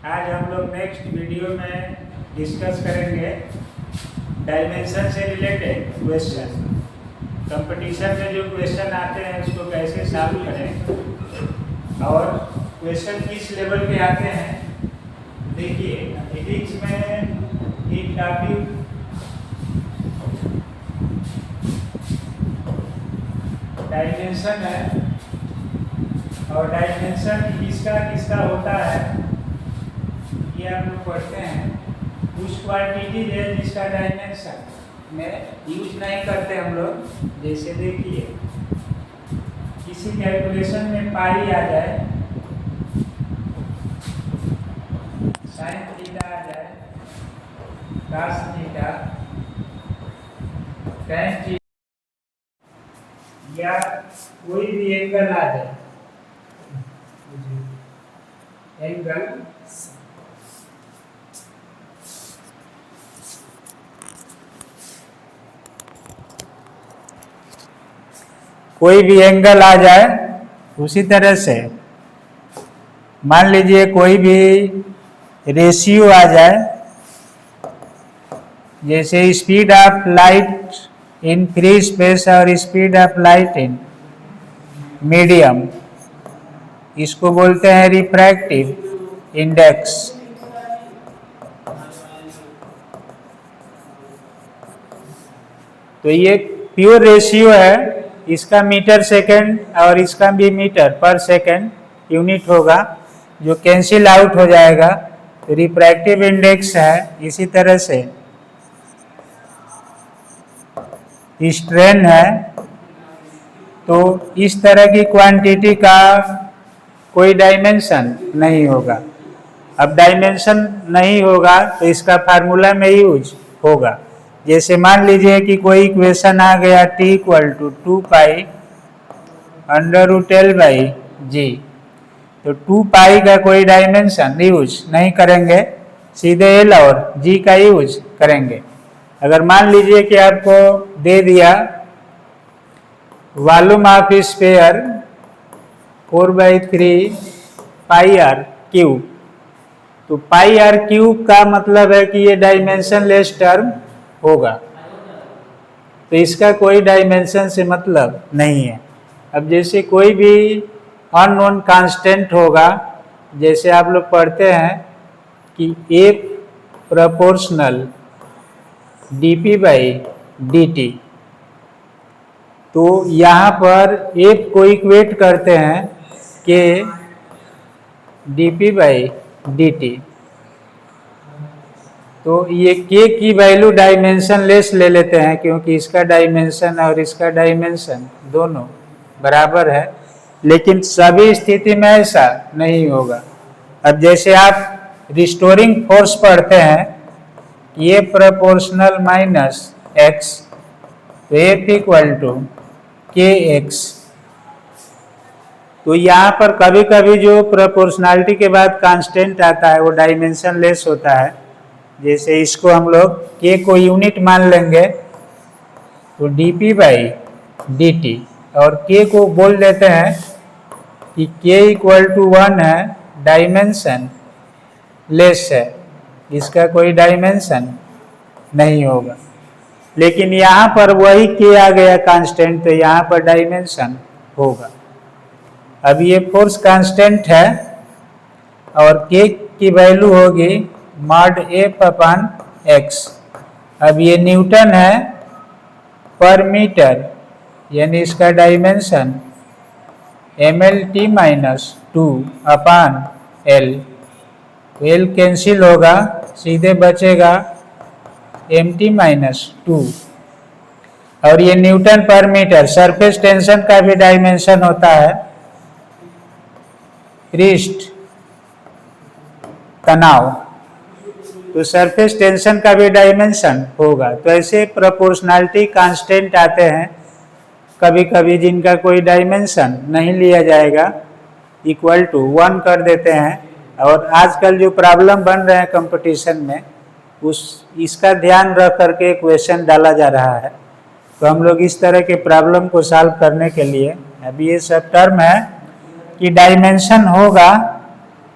आज हम लोग नेक्स्ट वीडियो में डिस्कस करेंगे डायमेंशन से रिलेटेड क्वेश्चन। कंपटीशन में जो क्वेश्चन आते हैं उसको कैसे सॉल्व करें और क्वेश्चन किस लेवल पे आते हैं। देखिए, फिजिक्स में एक टॉपिक डायमेंशन है और डायमेंशन किसका किसका होता है ये हम लोग पढ़ते हैं। उस क्वांटिटी है जिसका डायमेंशन में यूज नहीं करते हम लोग। जैसे देखिए, किसी कैलकुलेशन में पाई आ जाए, साइन थीटा आ जाए, कॉस थीटा, टैन थीटा या कोई भी एंगल आ जाए, एंगल कोई भी एंगल आ जाए, उसी तरह से मान लीजिए कोई भी रेशियो आ जाए, जैसे speed of light in free space और speed of light in medium, इसको बोलते हैं रिफ्रैक्टिव इंडेक्स। तो ये प्योर रेशियो है, इसका मीटर सेकंड और इसका भी मीटर पर सेकंड यूनिट होगा, जो कैंसिल आउट हो जाएगा। तो रिफ्रैक्टिव इंडेक्स है। इसी तरह से स्ट्रेन है। तो इस तरह की क्वांटिटी का कोई डायमेंशन नहीं होगा। अब डायमेंशन नहीं होगा तो इसका फार्मूला में यूज होगा। जैसे मान लीजिए कि कोई इक्वेशन आ गया t = 2 पाई √L/g, तो 2 पाई का कोई डायमेंशन यूज नहीं करेंगे, सीधे L और g का यूज करेंगे। अगर मान लीजिए कि आपको दे दिया volume of sphere 4/3 pi R cube, तो पाई आर क्यूब का मतलब है कि ये डायमेंशन लेस टर्म होगा, तो इसका कोई डायमेंशन से मतलब नहीं है। अब जैसे कोई भी अननोन कांस्टेंट होगा, जैसे आप लोग पढ़ते हैं कि F प्रोपोर्शनल dp/dt, तो यहाँ पर F को इक्वेट करते हैं कि dp/dt, तो ये k की वैल्यू डायमेंशन लेस ले लेते हैं, क्योंकि इसका डायमेंशन और इसका डायमेंशन दोनों बराबर है। लेकिन सभी स्थिति में ऐसा नहीं होगा। अब जैसे आप रिस्टोरिंग फोर्स पढ़ते हैं, ये प्रोपोर्शनल -x, तो F = kx, तो यहाँ पर कभी कभी जो प्रोपोर्शनलिटी के बाद कांस्टेंट आता है वो डायमेंशन लेस होता है। जैसे इसको हम लोग k को यूनिट मान लेंगे, तो dp/dt, और k को बोल देते हैं कि k = 1 है, डायमेंशन लेस है, इसका कोई डायमेंशन नहीं होगा। लेकिन यहाँ पर वही k आ गया कांस्टेंट, तो यहाँ पर डायमेंशन होगा। अब ये फोर्स कांस्टेंट है और k की वैल्यू होगी mod F/x। अब ये न्यूटन है पर मीटर, यानी इसका डायमेंशन mlt-2/L, तो L कैंसिल होगा, सीधे बचेगा mt-2। और ये न्यूटन पर मीटर। सरफेस टेंशन का भी डायमेंशन होता है पृष्ठ तनाव, तो सरफेस टेंशन का भी डायमेंशन होगा। तो ऐसे प्रोपोर्शनलिटी कांस्टेंट आते हैं कभी कभी, जिनका कोई डायमेंशन नहीं लिया जाएगा, =1 कर देते हैं। और आजकल जो प्रॉब्लम बन रहे हैं कंपटीशन में, इसका ध्यान रख करके क्वेश्चन डाला जा रहा है। तो हम लोग इस तरह के प्रॉब्लम को सॉल्व करने के लिए, अभी ये सब टर्म है कि डायमेंशन होगा,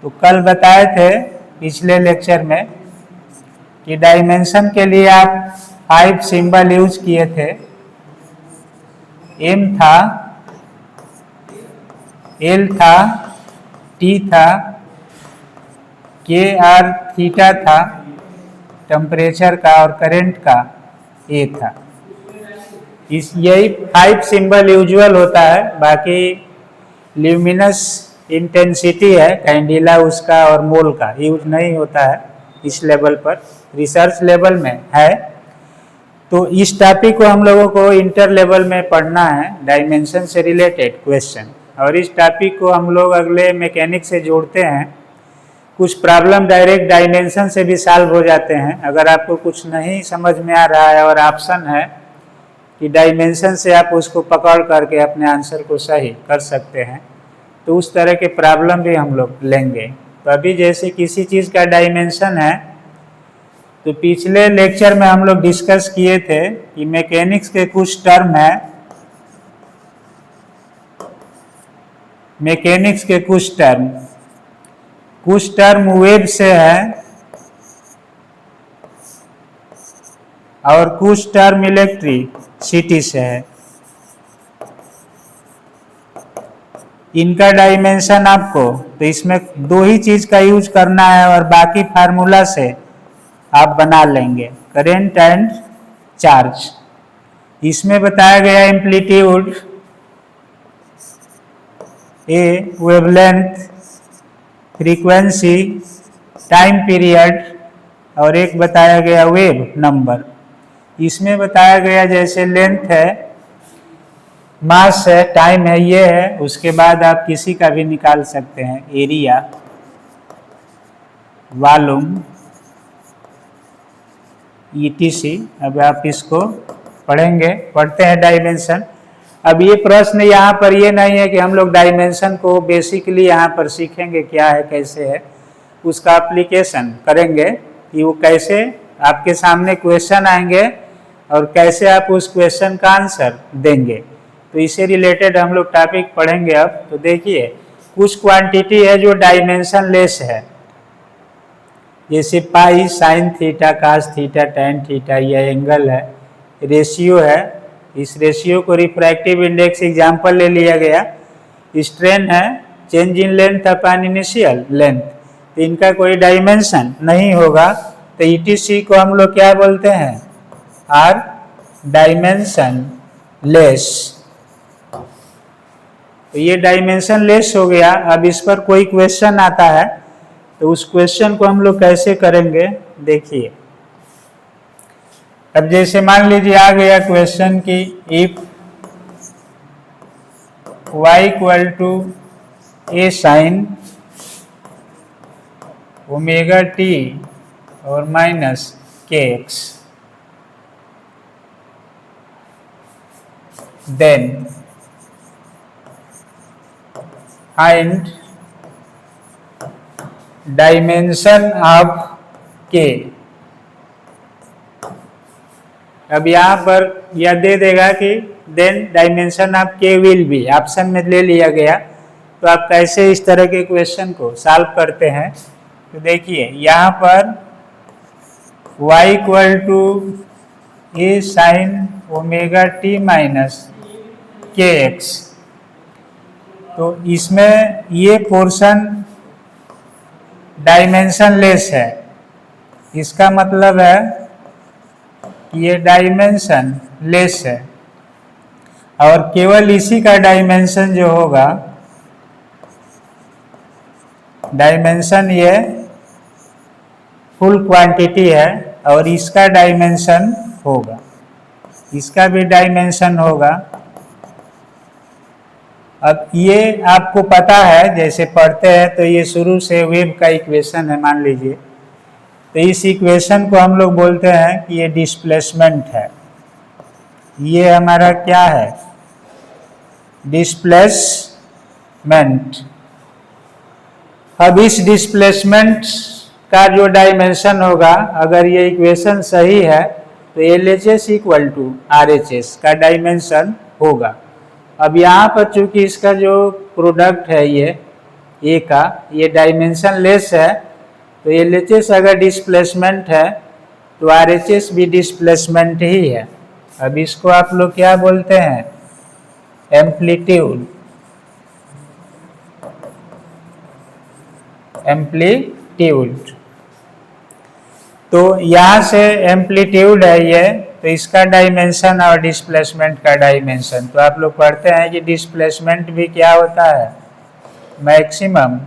तो कल बताए थे पिछले लेक्चर में कि डायमेंशन के लिए आप 5 सिंबल यूज किए थे। M था, L था, T था, K R थीटा था, टेम्परेचर का, और करंट का A था। यही 5 सिंबल यूजुअल होता है। बाकी ल्यूमिनस इंटेंसिटी है कैंडिला उसका और मोल का यूज नहीं होता है इस लेवल पर, रिसर्च लेवल में है। तो इस टॉपिक को हम लोगों को इंटर लेवल में पढ़ना है, डायमेंशन से रिलेटेड क्वेश्चन, और इस टॉपिक को हम लोग अगले मैकेनिक से जोड़ते हैं। कुछ प्रॉब्लम डायरेक्ट डायमेंशन से भी सॉल्व हो जाते हैं। अगर आपको कुछ नहीं समझ में आ रहा है और ऑप्शन है कि डायमेंशन से आप उसको पकड़ करके अपने आंसर को सही कर सकते हैं, तो उस तरह के प्रॉब्लम भी हम लोग लेंगे। तो अभी जैसे किसी चीज़ का डायमेंशन है, तो पिछले लेक्चर में हम लोग डिस्कस किए थे कि मैकेनिक्स के कुछ टर्म है, मैकेनिक्स के कुछ टर्म वेव से है और कुछ टर्म इलेक्ट्रिसिटी से है। इनका डायमेंशन आपको तो इसमें 2 ही चीज का यूज करना है और बाकी फार्मूला से आप बना लेंगे, करंट एंड चार्ज। इसमें बताया गया एम्पलीट्यूड ए, वेवलेंथ, फ्रीक्वेंसी, टाइम पीरियड, और एक बताया गया वेव नंबर। इसमें बताया गया जैसे लेंथ है, मास है, टाइम है, ये है। उसके बाद आप किसी का भी निकाल सकते हैं, एरिया, वॉल्यूम, ETC। अब आप इसको पढ़ते हैं डायमेंशन। अब ये प्रश्न यहाँ पर ये नहीं है कि हम लोग डायमेंशन को बेसिकली यहाँ पर सीखेंगे क्या है कैसे है, उसका एप्लीकेशन करेंगे कि वो कैसे आपके सामने क्वेश्चन आएंगे और कैसे आप उस क्वेश्चन का आंसर देंगे। तो इससे रिलेटेड हम लोग टॉपिक पढ़ेंगे। अब तो देखिए, कुछ क्वांटिटी है जो डायमेंशन लेस है, जैसे pi, sine theta, cos theta, tan theta, यह एंगल है, रेशियो है। इस रेशियो को रिफ्रैक्टिव इंडेक्स एग्जाम्पल ले लिया गया। स्ट्रेन है, change in length upon initial length. तो इनका कोई डायमेंशन नहीं होगा, तो ETC को हम लोग क्या बोलते हैं, आर डायमेंशन लेस। तो ये डायमेंशन लेस हो गया। अब इस पर कोई क्वेश्चन आता है तो उस क्वेश्चन को हम लोग कैसे करेंगे, देखिए। अब जैसे मान लीजिए आ गया क्वेश्चन कि if y equal to a sine omega t और minus kx, then find dimension of k। अब यहाँ पर यह दे देगा कि then dimension of k will be, option में ले लिया गया। तो आप कैसे इस तरह के क्वेश्चन को सॉल्व करते हैं, तो देखिए यहाँ पर y equal to a sine omega t minus kx, तो इसमें ये पोर्शन डायमेंशन लेस है। इसका मतलब है कि ये डायमेंशन लेस है और केवल इसी का डायमेंशन जो होगा, डायमेंशन ये फुल क्वांटिटी है और इसका डायमेंशन होगा, इसका भी डायमेंशन होगा। अब ये आपको पता है, जैसे पढ़ते हैं तो ये शुरू से वेव का इक्वेशन है मान लीजिए। तो इस इक्वेशन को हम लोग बोलते हैं कि ये डिस्प्लेसमेंट है। ये हमारा क्या है, डिस्प्लेसमेंट। अब इस डिस्प्लेसमेंट का जो डायमेंशन होगा, अगर ये इक्वेशन सही है तो LHS इक्वल टू RHS का डायमेंशन होगा। अब यहाँ पर चूंकि इसका जो प्रोडक्ट है ये A का, ये डायमेंशन लेस है, तो LHS अगर डिस्प्लेसमेंट है तो RHS भी डिस्प्लेसमेंट ही है। अब इसको आप लोग क्या बोलते हैं, एम्पलीट्यूड। एम्पलीट्यूड तो यहाँ से एम्पलीट्यूड है ये, तो इसका डायमेंशन और डिस्प्लेसमेंट का डायमेंशन। तो आप लोग पढ़ते हैं कि डिस्प्लेसमेंट भी क्या होता है, मैक्सिमम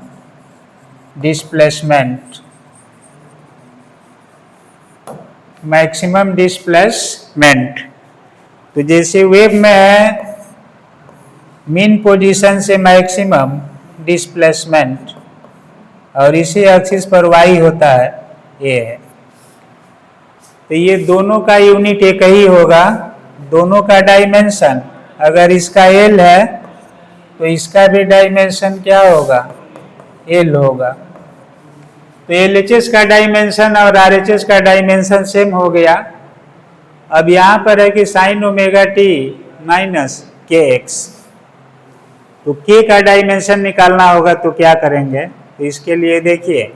डिस्प्लेसमेंट। मैक्सिमम डिस्प्लेसमेंट तो जैसे वेव में है मीन पोजीशन से मैक्सिमम डिस्प्लेसमेंट, और इसी एक्सिस पर y होता है, ये है। तो ये दोनों का यूनिट एक ही होगा, दोनों का डायमेंशन अगर इसका L है तो इसका भी डायमेंशन क्या होगा, L होगा। तो LHS का डायमेंशन और RHS का डायमेंशन सेम हो गया। अब यहाँ पर है कि sin omega t minus kx, तो k का डायमेंशन निकालना होगा, तो क्या करेंगे, तो इसके लिए देखिए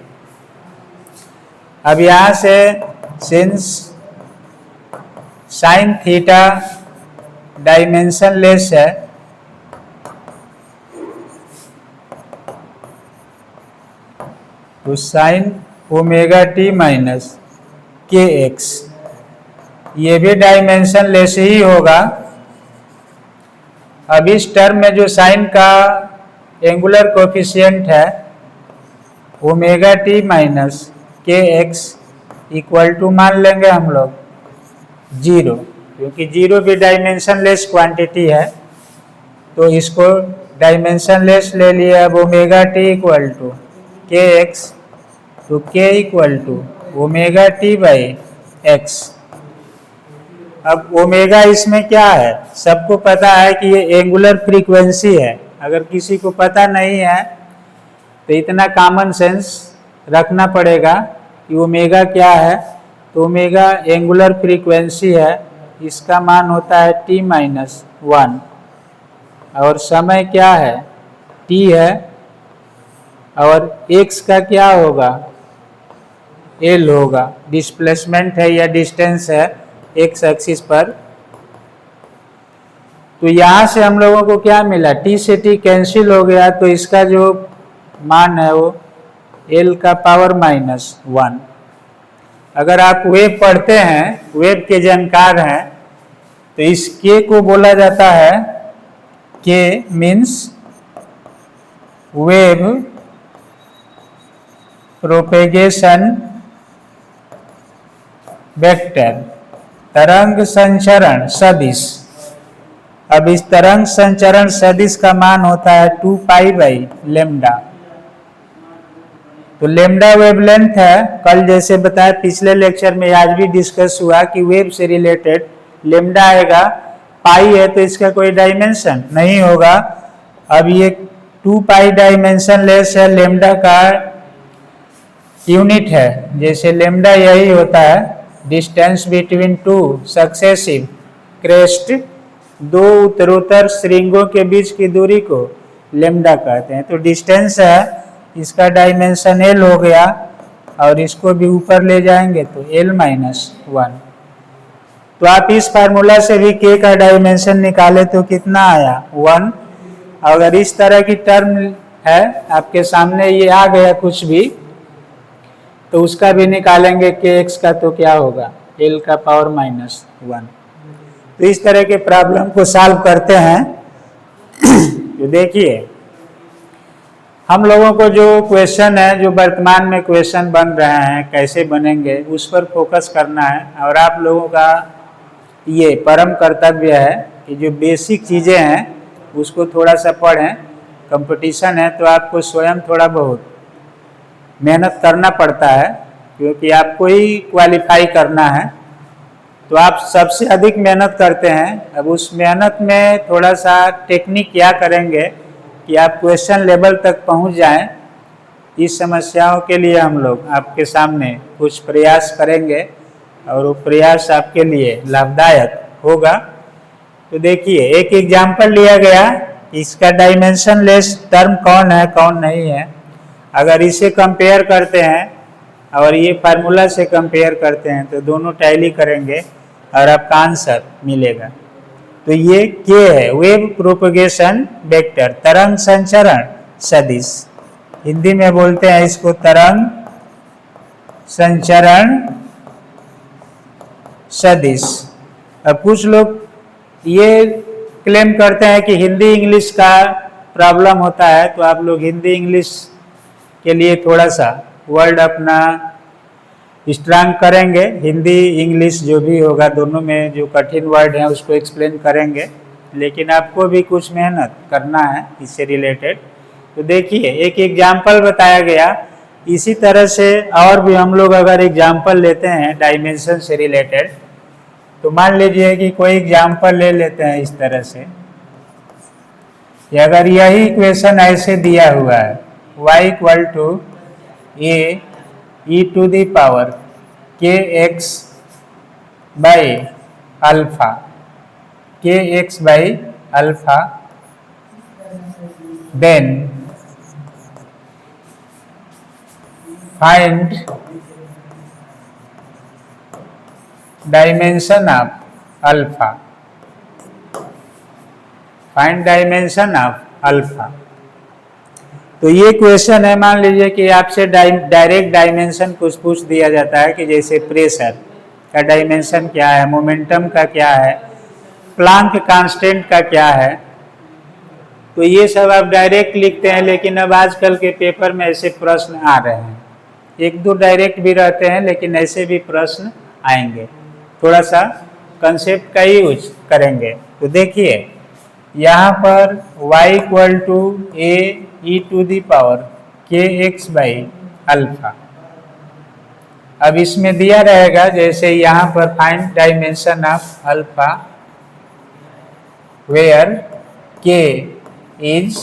अब यहाँ से since sine theta dimension less है, तो साइन ओमेगा टी माइनस के एक्स ये भी डायमेंशन लेस ही होगा। अब इस टर्म में जो साइन का एंगुलर कोफिशिएंट है ओमेगा टी माइनस के एक्स इक्वल टू मान लेंगे हम लोग 0, क्योंकि 0 भी डायमेंशन लेस क्वांटिटी है, तो इसको डायमेंशन लेस ले लिया। अब omega T equal to K X, तो K equal to omega T by X. अब ओमेगा इसमें क्या है, सबको पता है कि ये एंगुलर फ्रीक्वेंसी है। अगर किसी को पता नहीं है तो इतना कॉमन सेंस रखना पड़ेगा कि ओमेगा क्या है, तो ओमेगा एंगुलर फ्रीक्वेंसी है, इसका मान होता है t माइनस 1, और समय क्या है t है, और x का क्या होगा L होगा, डिस्प्लेसमेंट है या डिस्टेंस है x एक्सिस पर। तो यहाँ से हम लोगों को क्या मिला, t से t कैंसिल हो गया, तो इसका जो मान है वो L का पावर माइनस 1। अगर आप वेव पढ़ते हैं, वेव के जानकार हैं, तो इस k को बोला जाता है, k means wave propagation vector, तरंग संचरण सदिश। अब इस तरंग संचरण सदिश का मान होता है 2 पाई बाई लेम्डा। तो लेम्डा वेवलेंथ है, कल जैसे बताया पिछले लेक्चर में, आज भी डिस्कस हुआ कि वेव से रिलेटेड लेम्डा आएगा, पाई है तो इसका कोई डायमेंशन नहीं होगा। अब ये 2 पाई डायमेंशन लेस है, लेम्डा का यूनिट है, जैसे लेम्डा यही होता है डिस्टेंस बिटवीन 2 सक्सेसिव क्रेस्ट, 2 उत्तरोत्तर श्रृंगों के बीच की दूरी को लेम्डा कहते हैं। तो डिस्टेंस है, इसका डायमेंशन L हो गया, और इसको भी ऊपर ले जाएंगे तो L माइनस 1। तो आप इस फार्मूला से भी k का डायमेंशन निकाले तो कितना आया 1। अगर इस तरह की टर्म है आपके सामने, ये आ गया कुछ भी, तो उसका भी निकालेंगे kx का, तो क्या होगा L का पावर माइनस 1। तो इस तरह के प्रॉब्लम को सॉल्व करते हैं। तो देखिए हम लोगों को जो क्वेश्चन है, जो वर्तमान में क्वेश्चन बन रहे हैं, कैसे बनेंगे उस पर फोकस करना है। और आप लोगों का ये परम कर्तव्य है कि जो बेसिक चीज़ें हैं उसको थोड़ा सा पढ़ें। कंपटीशन है तो आपको स्वयं थोड़ा बहुत मेहनत करना पड़ता है, क्योंकि आपको ही क्वालिफाई करना है, तो आप सबसे अधिक मेहनत करते हैं। अब उस मेहनत में थोड़ा सा टेक्निक क्या करेंगे कि आप क्वेश्चन लेवल तक पहुंच जाएं। इस समस्याओं के लिए हम लोग आपके सामने कुछ प्रयास करेंगे, और वो प्रयास आपके लिए लाभदायक होगा। तो देखिए एक एग्जाम्पल लिया गया, इसका डायमेंशन लेस टर्म कौन है कौन नहीं है। अगर इसे कंपेयर करते हैं और ये फार्मूला से कंपेयर करते हैं तो दोनों टैली करेंगे और आपका आंसर मिलेगा। तो ये के है, वेव प्रोपगेशन वेक्टर, तरंग संचरण सदिश। हिंदी में बोलते हैं इसको तरंग संचरण सदिश। अब कुछ लोग ये क्लेम करते हैं कि हिंदी इंग्लिश का प्रॉब्लम होता है, तो आप लोग हिंदी इंग्लिश के लिए थोड़ा सा वर्ड अपना स्ट्रांग करेंगे। हिंदी इंग्लिश जो भी होगा दोनों में जो कठिन वर्ड हैं उसको एक्सप्लेन करेंगे, लेकिन आपको भी कुछ मेहनत करना है इससे रिलेटेड। तो देखिए एक एग्जाम्पल बताया गया, इसी तरह से और भी हम लोग अगर एग्जाम्पल लेते हैं डायमेंशन से रिलेटेड, तो मान लीजिए कि कोई एग्जाम्पल ले लेते हैं इस तरह से कि अगर यही इक्वेशन ऐसे दिया हुआ है y equal to a e to the power kx by alpha, kx by alpha, then find dimension of alpha, find dimension of alpha. तो ये क्वेश्चन है, मान लीजिए कि आपसे डायरेक्ट डायमेंशन कुछ पूछ दिया जाता है कि जैसे प्रेशर का डायमेंशन क्या है, मोमेंटम का क्या है, प्लांक कांस्टेंट का क्या है, तो ये सब आप डायरेक्ट लिखते हैं। लेकिन अब आजकल के पेपर में ऐसे प्रश्न आ रहे हैं, एक दो डायरेक्ट भी रहते हैं लेकिन ऐसे भी प्रश्न आएंगे, थोड़ा सा कंसेप्ट का ही यूज करेंगे। तो देखिए यहाँ पर y equal to a e to the power kx by alpha. अब इसमें दिया रहेगा जैसे यहाँ पर find dimension of alpha where k is,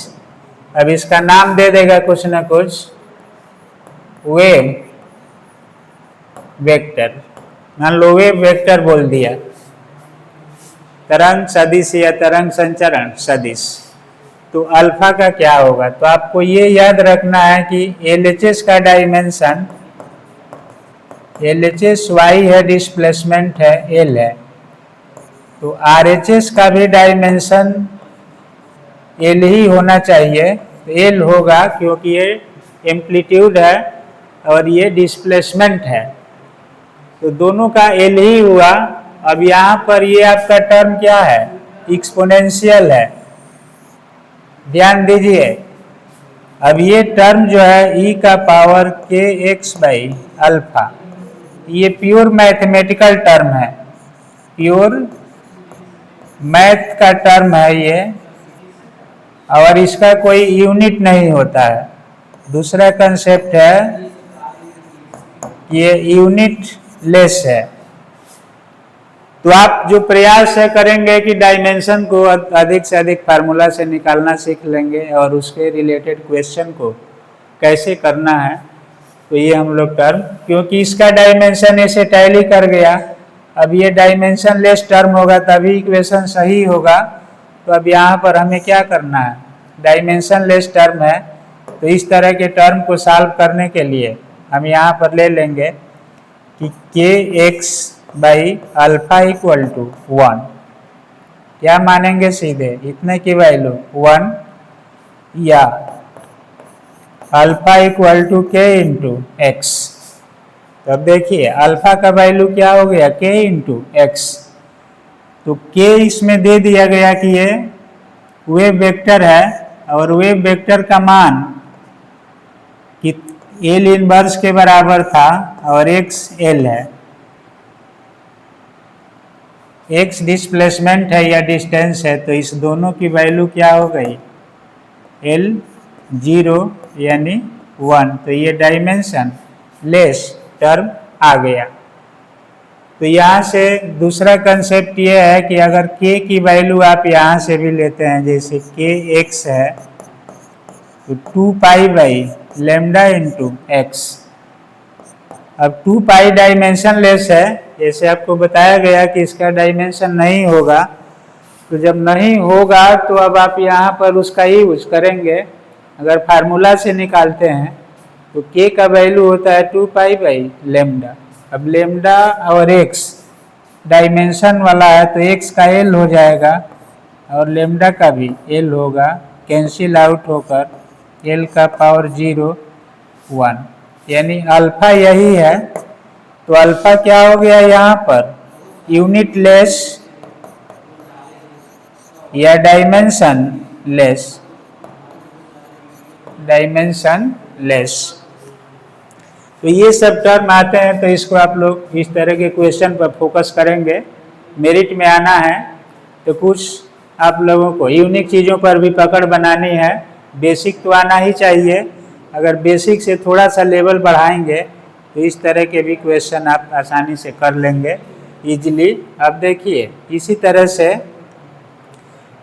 अब इसका नाम दे देगा कुछ ना कुछ, वेव वेक्टर, मान लो वेव वेक्टर बोल दिया, तरंग सदिश या तरंग संचरण सदिश। तो अल्फा का क्या होगा, तो आपको ये याद रखना है कि LHS का डायमेंशन, LHS y है, डिस्प्लेसमेंट है L है, तो RHS का भी डायमेंशन L ही होना चाहिए। तो L होगा क्योंकि ये एम्पलीट्यूड है और ये डिस्प्लेसमेंट है, तो दोनों का L ही हुआ। अब यहाँ पर ये आपका टर्म क्या है, एक्सपोनेंशियल है, ध्यान दीजिए। अब ये टर्म जो है e का पावर kx बाई अल्फा, ये प्योर मैथमेटिकल टर्म है, प्योर मैथ का टर्म है ये, और इसका कोई यूनिट नहीं होता है। दूसरा कंसेप्ट है ये यूनिट लेस है। तो आप जो प्रयास है करेंगे कि डायमेंशन को अधिक से अधिक फार्मूला से निकालना सीख लेंगे और उसके रिलेटेड क्वेश्चन को कैसे करना है। तो ये हम लोग टर्म, क्योंकि इसका डायमेंशन ऐसे टैली कर गया, अब ये डायमेंशन लेस टर्म होगा तभी इक्वेशन सही होगा। तो अब यहाँ पर हमें क्या करना है, डायमेंशन लेस टर्म है, तो इस तरह के टर्म को सॉल्व करने के लिए हम यहाँ पर ले लेंगे कि kx by alpha equal to 1, क्या मानेंगे सीधे इतने की वैल्यू 1, या alpha equal to k into x. तो अब देखिए अल्फा का वैल्यू क्या हो गया, k इंटू एक्स। तो k इसमें दे दिया गया कि ये वेव वेक्टर है, और वेव वेक्टर का मान कि L इनवर्स के बराबर था और x L है, x डिस्प्लेसमेंट है या डिस्टेंस है, तो इस दोनों की वैल्यू क्या हो गई, L 0 यानी 1, तो ये डायमेंशन लेस टर्म आ गया। तो यहाँ से दूसरा कंसेप्ट ये है कि अगर k की वैल्यू आप यहाँ से भी लेते हैं, जैसे kx है तो 2 pi by lambda into x. अब 2 पाई डायमेंशन लेस है, जैसे आपको बताया गया कि इसका डायमेंशन नहीं होगा, तो जब नहीं होगा तो अब आप यहाँ पर उसका ही यूज करेंगे। अगर फार्मूला से निकालते हैं तो k का वैल्यू होता है 2 पाई बाई लेमडा। अब लेमडा और x डायमेंशन वाला है तो x का l हो जाएगा और लेमडा का भी l होगा, कैंसिल आउट होकर l का पावर 0 1, यानी अल्फा यही है। तो अल्फा क्या हो गया यहाँ पर, यूनिट लेस या डायमेंशन लेस। तो ये सब टर्म आते हैं, तो इसको आप लोग इस तरह के क्वेश्चन पर फोकस करेंगे। मेरिट में आना है तो कुछ आप लोगों को यूनिक चीज़ों पर भी पकड़ बनानी है। बेसिक तो आना ही चाहिए, अगर बेसिक से थोड़ा सा लेवल बढ़ाएंगे तो इस तरह के भी क्वेश्चन आप आसानी से कर लेंगे इजीली। अब देखिए, इसी तरह से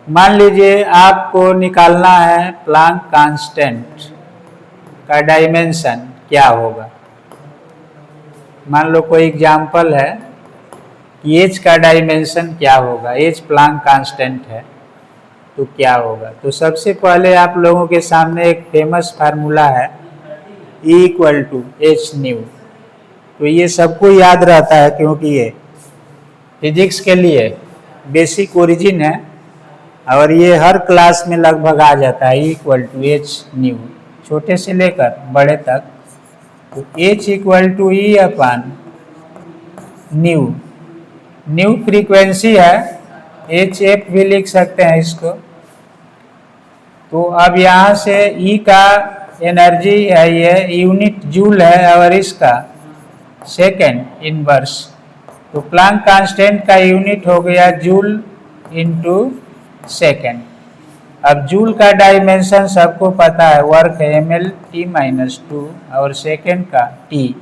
मान लीजिए आपको निकालना है प्लैंक कांस्टेंट का डायमेंशन क्या होगा। मान लो कोई एग्जाम्पल है कि एच का डायमेंशन क्या होगा, एच प्लैंक कांस्टेंट है तो क्या होगा। तो सबसे पहले आप लोगों के सामने एक फेमस फार्मूला है E equal to h nu. तो ये सबको याद रहता है क्योंकि ये फिजिक्स के लिए बेसिक ओरिजिन है और ये हर क्लास में लगभग आ जाता है। E equal to h nu, छोटे से लेकर बड़े तक। तो H इक्वल टू ई अपन न्यू फ्रीक्वेंसी है, एच एफ भी लिख सकते हैं इसको। तो अब यहाँ से E का एनर्जी है, ये यूनिट जूल है और इसका सेकेंड इनवर्स। तो प्लैंक कांस्टेंट का यूनिट हो गया जूल इनटू सेकेंड। अब जूल का डायमेंशन सबको पता है, वर्क है mL/T-2 और सेकेंड का T।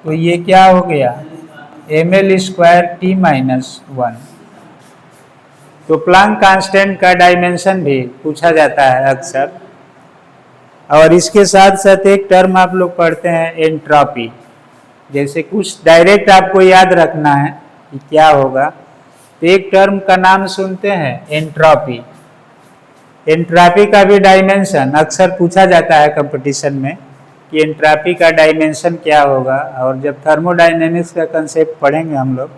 तो ये क्या हो गया, mL²T-1। तो प्लैंक कांस्टेंट का डायमेंशन भी पूछा जाता है अक्सर। और इसके साथ साथ एक टर्म आप लोग पढ़ते हैं एंट्रोपी। जैसे कुछ डायरेक्ट आपको याद रखना है कि क्या होगा, तो एक टर्म का नाम सुनते हैं एंट्रोपी। एंट्रोपी का भी डायमेंशन अक्सर पूछा जाता है कंपटीशन में कि एंट्रोपी का डायमेंशन क्या होगा। और जब थर्मोडायनेमिक्स का कंसेप्ट पढ़ेंगे हम लोग,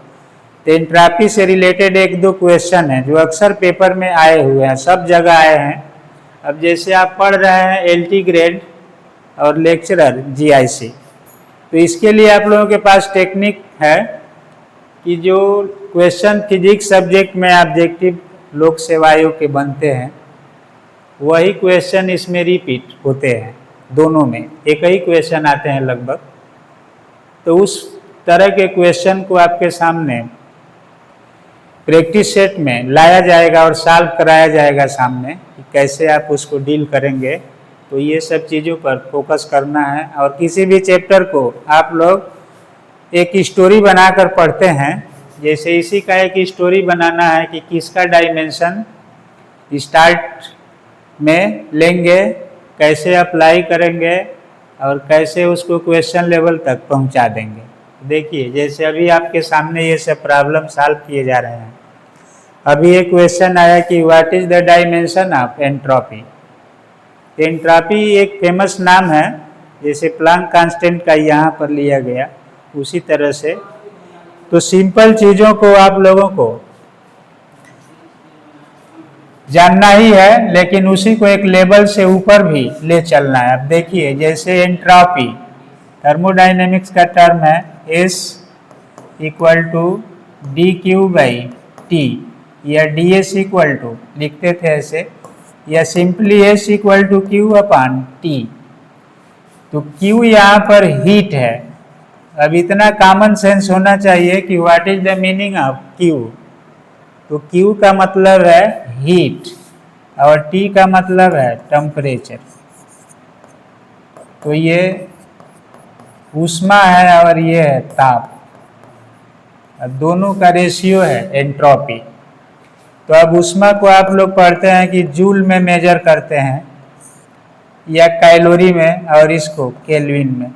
तो एंट्रोपी से रिलेटेड एक दो क्वेश्चन हैं जो अक्सर पेपर में आए हुए हैं, सब जगह आए हैं। अब जैसे आप पढ़ रहे हैं LT ग्रेड और लेक्चरर GIC, तो इसके लिए आप लोगों के पास टेक्निक है कि जो क्वेश्चन फिजिक्स सब्जेक्ट में ऑब्जेक्टिव लोक सेवा आयोग के बनते हैं वही क्वेश्चन इसमें रिपीट होते हैं, दोनों में एक ही क्वेश्चन आते हैं लगभग। तो उस तरह के क्वेश्चन को आपके सामने प्रैक्टिस सेट में लाया जाएगा और सॉल्व कराया जाएगा सामने कि कैसे आप उसको डील करेंगे। तो ये सब चीज़ों पर फोकस करना है। और किसी भी चैप्टर को आप लोग एक स्टोरी बनाकर पढ़ते हैं, जैसे इसी का एक स्टोरी बनाना है कि किसका डायमेंशन स्टार्ट में लेंगे, कैसे अप्लाई करेंगे और कैसे उसको क्वेश्चन लेवल तक पहुंचा देंगे। देखिए, जैसे अभी आपके सामने ये सब प्रॉब्लम सॉल्व किए जा रहे हैं। अभी एक क्वेश्चन आया कि what is the dimension of entropy. Entropy एक फेमस नाम है, जैसे प्लैंक कांस्टेंट का यहाँ पर लिया गया उसी तरह से। तो सिंपल चीज़ों को आप लोगों को जानना ही है, लेकिन उसी को एक लेवल से ऊपर भी ले चलना है। अब देखिए, जैसे एंट्रोपी थर्मोडायनेमिक्स का टर्म है S इक्वल टू dQ/T, या DS इक्वल टू लिखते थे ऐसे, या simply S equal to Q/T। तो Q यहाँ पर हीट है। अब इतना कॉमन सेंस होना चाहिए कि what is the meaning of Q। तो Q का मतलब है हीट और T का मतलब है टेम्परेचर। तो ये ऊष्मा है और ये है ताप। अब दोनों का रेशियो है एंट्रोपी। तो अब ऊष्मा को आप लोग पढ़ते हैं कि जूल में मेजर करते हैं या कैलोरी में, और इसको केल्विन में।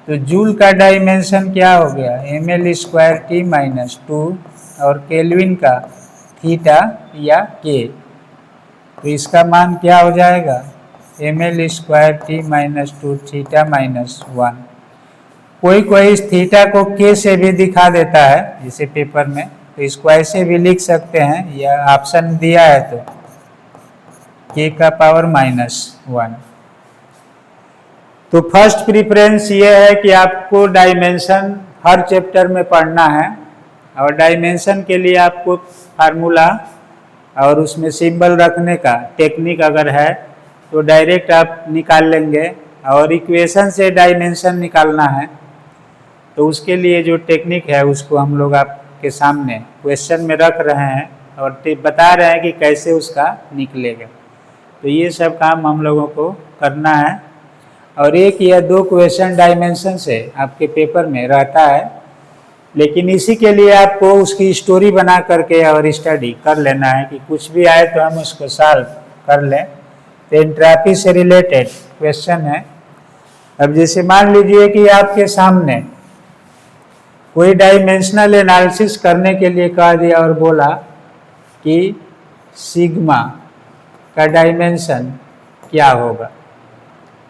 तो जूल का डायमेंशन क्या हो गया, mL²T-2 और केल्विन का थीटा या K। तो इसका मान क्या हो जाएगा, ml square T minus 2 theta minus 1। कोई कोई इस थीटा को k से भी दिखा देता है जैसे पेपर में, तो इसको ऐसे भी लिख सकते हैं, यह ऑप्शन दिया है तो k का पावर -1। तो फर्स्ट प्रीफरेंस ये है कि आपको डायमेंशन हर चैप्टर में पढ़ना है, और डायमेंशन के लिए आपको फार्मूला और उसमें सिंबल रखने का टेक्निक अगर है तो डायरेक्ट आप निकाल लेंगे, और इक्वेशन से डायमेंशन निकालना है तो उसके लिए जो टेक्निक है उसको हम लोग आपके सामने क्वेश्चन में रख रहे हैं और बता रहे हैं कि कैसे उसका निकलेगा। तो ये सब काम हम लोगों को करना है, और 1 या 2 क्वेश्चन डायमेंशन से आपके पेपर में रहता है, लेकिन इसी के लिए आपको उसकी स्टोरी बना करके और स्टडी कर लेना है कि कुछ भी आए तो हम उसको सॉल्व कर लें। तो एंट्रॉपी से रिलेटेड क्वेश्चन है। अब जैसे मान लीजिए कि आपके सामने कोई डायमेंशनल एनालिसिस करने के लिए कह दिया और बोला कि सिग्मा का डायमेंशन क्या होगा,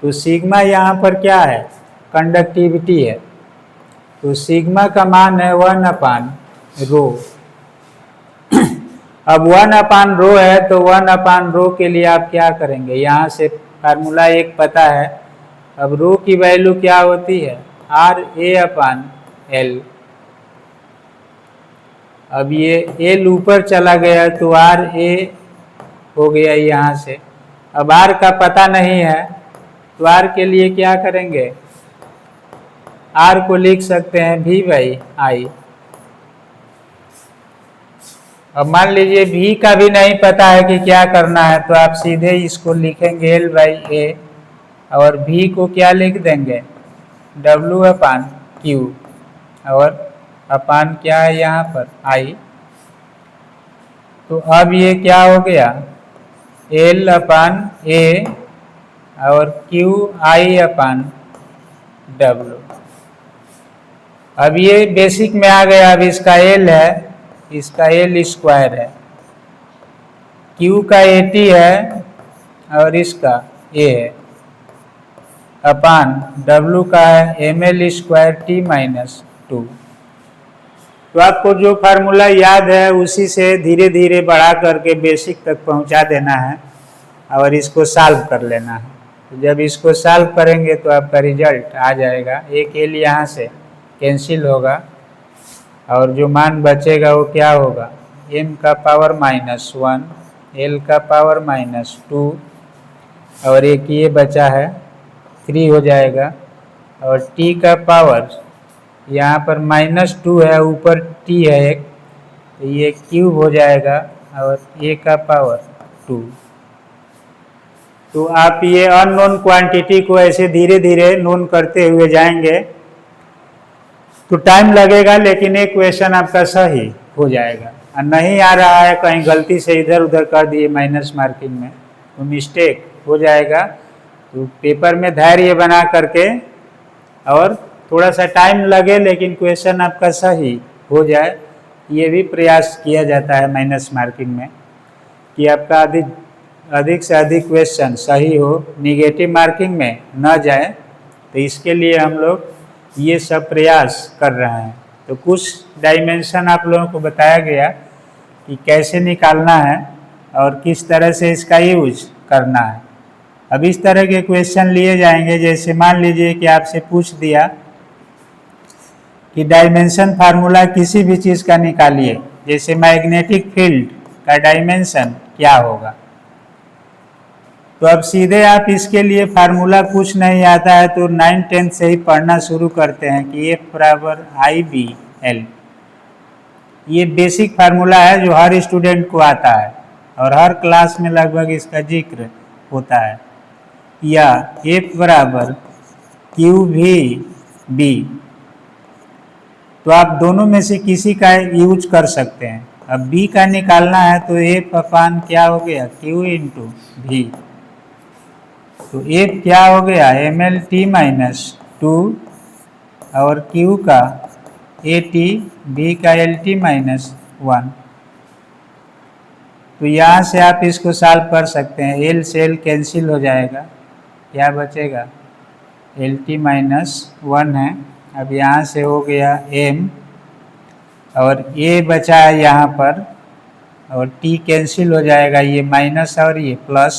तो सिग्मा यहाँ पर क्या है, कंडक्टिविटी है, तो सिग्मा का मान है 1/रो। अब 1/रो है तो 1/रो के लिए आप क्या करेंगे, यहाँ से फार्मूला 1 पता है। अब रो की वैल्यू क्या होती है, RA/L। अब ये L ऊपर चला गया तो RA हो गया यहाँ से। अब R का पता नहीं है तो R के लिए क्या करेंगे, R को लिख सकते हैं V/I। अब मान लीजिए V का भी नहीं पता है कि क्या करना है, तो आप सीधे इसको लिखेंगे L/A, और V को क्या लिख देंगे, W/Q, और अपान क्या है यहाँ पर I। तो अब ये क्या हो गया, L/A और QI/W। अब ये बेसिक में आ गया। अब इसका L है, इसका L स्क्वायर है, Q का AT है और इसका A है, अपान W का है ml स्क्वायर टी माइनस 2। तो आपको जो फार्मूला याद है उसी से धीरे धीरे बढ़ा करके बेसिक तक पहुंचा देना है और इसको सॉल्व कर लेना है। तो जब इसको सॉल्व करेंगे तो आपका रिजल्ट आ जाएगा। एक L यहाँ से कैंसिल होगा और जो मान बचेगा वो क्या होगा, m का पावर -1, L का पावर -2, और एक ये बचा है 3 हो जाएगा, और t का पावर यहाँ पर -2 है, ऊपर t है एक, तो ये क्यूब हो जाएगा, और a का पावर 2। तो आप ये अननोन क्वांटिटी को ऐसे धीरे धीरे नोन करते हुए जाएंगे तो टाइम लगेगा, लेकिन एक क्वेश्चन आपका सही हो जाएगा। और नहीं आ रहा है, कहीं गलती से इधर उधर कर दिए माइनस मार्किंग में, तो मिस्टेक हो जाएगा। तो पेपर में धैर्य बना करके, और थोड़ा सा टाइम लगे लेकिन क्वेश्चन आपका सही हो जाए, ये भी प्रयास किया जाता है माइनस मार्किंग में कि आपका अधिक से अधिक क्वेश्चन सही हो, निगेटिव मार्किंग में न जाए। तो इसके लिए हम लोग ये सब प्रयास कर रहे हैं। तो कुछ डायमेंशन आप लोगों को बताया गया कि कैसे निकालना है और किस तरह से इसका यूज करना है। अब इस तरह के क्वेश्चन लिए जाएंगे, जैसे मान लीजिए कि आपसे पूछ दिया कि डायमेंशन फार्मूला किसी भी चीज़ का निकालिए, जैसे मैग्नेटिक फील्ड का डायमेंशन क्या होगा। तो अब सीधे आप इसके लिए फार्मूला कुछ नहीं आता है तो 9-10 से ही पढ़ना शुरू करते हैं कि F/IBL। ये बेसिक फार्मूला है जो हर स्टूडेंट को आता है और हर क्लास में लगभग इसका जिक्र होता है। या F/QVB, तो आप दोनों में से किसी का यूज कर सकते हैं। अब B का निकालना है तो F अपान क्या हो गया, Q इंटू V। तो F क्या हो गया, mLT-2, और Q का AT, V का LT-1। तो यहाँ से आप इसको सॉल्व कर सकते हैं। एल से एल कैंसिल हो जाएगा, क्या बचेगा, एल टी माइनस 1 है। अब यहाँ से हो गया एम और ए बचा है यहाँ पर, और टी कैंसिल हो जाएगा, ये माइनस और ये प्लस,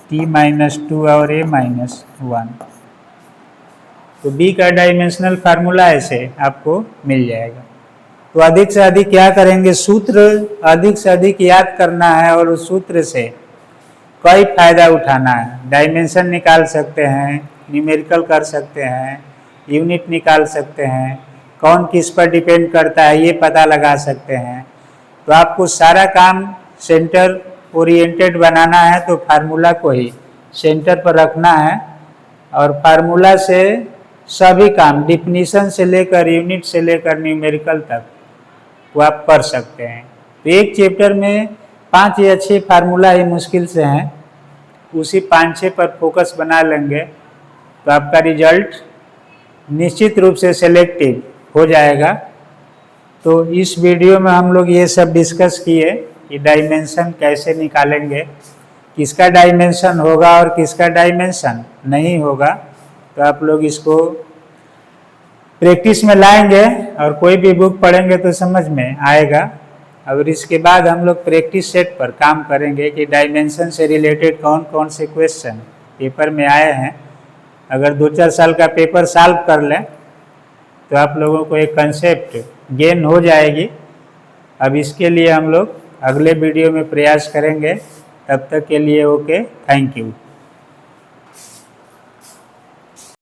टी माइनस 2 और ए माइनस 1। तो बी का डायमेंशनल फार्मूला ऐसे आपको मिल जाएगा। तो अधिक से अधिक क्या करेंगे, सूत्र अधिक से अधिक याद करना है और उस सूत्र से कई फायदा उठाना है। डायमेंशन निकाल सकते हैं, न्यूमेरिकल कर सकते हैं, यूनिट निकाल सकते हैं, कौन किस पर डिपेंड करता है ये पता लगा सकते हैं। तो आपको सारा काम सेंटर ओरिएंटेड बनाना है, तो फार्मूला को ही सेंटर पर रखना है और फार्मूला से सभी काम डिफिनीशन से लेकर यूनिट से लेकर न्यूमेरिकल तक वो आप कर सकते हैं। तो एक चैप्टर में 5 या 6 फार्मूला ही मुश्किल से हैं, उसी 5-6 पर फोकस बना लेंगे तो आपका रिजल्ट निश्चित रूप से सेलेक्टिव हो जाएगा। तो इस वीडियो में हम लोग ये सब डिस्कस किए कि डायमेंशन कैसे निकालेंगे, किसका डायमेंशन होगा और किसका डायमेंशन नहीं होगा। तो आप लोग इसको प्रैक्टिस में लाएंगे और कोई भी बुक पढ़ेंगे तो समझ में आएगा। और इसके बाद हम लोग प्रैक्टिस सेट पर काम करेंगे कि डायमेंशन से रिलेटेड कौन कौन से क्वेश्चन पेपर में आए हैं। अगर 2-4 साल का पेपर सॉल्व कर लें तो आप लोगों को एक कंसेप्ट गेन हो जाएगी। अब इसके लिए हम लोग अगले वीडियो में प्रयास करेंगे। तब तक के लिए ओके, थैंक यू।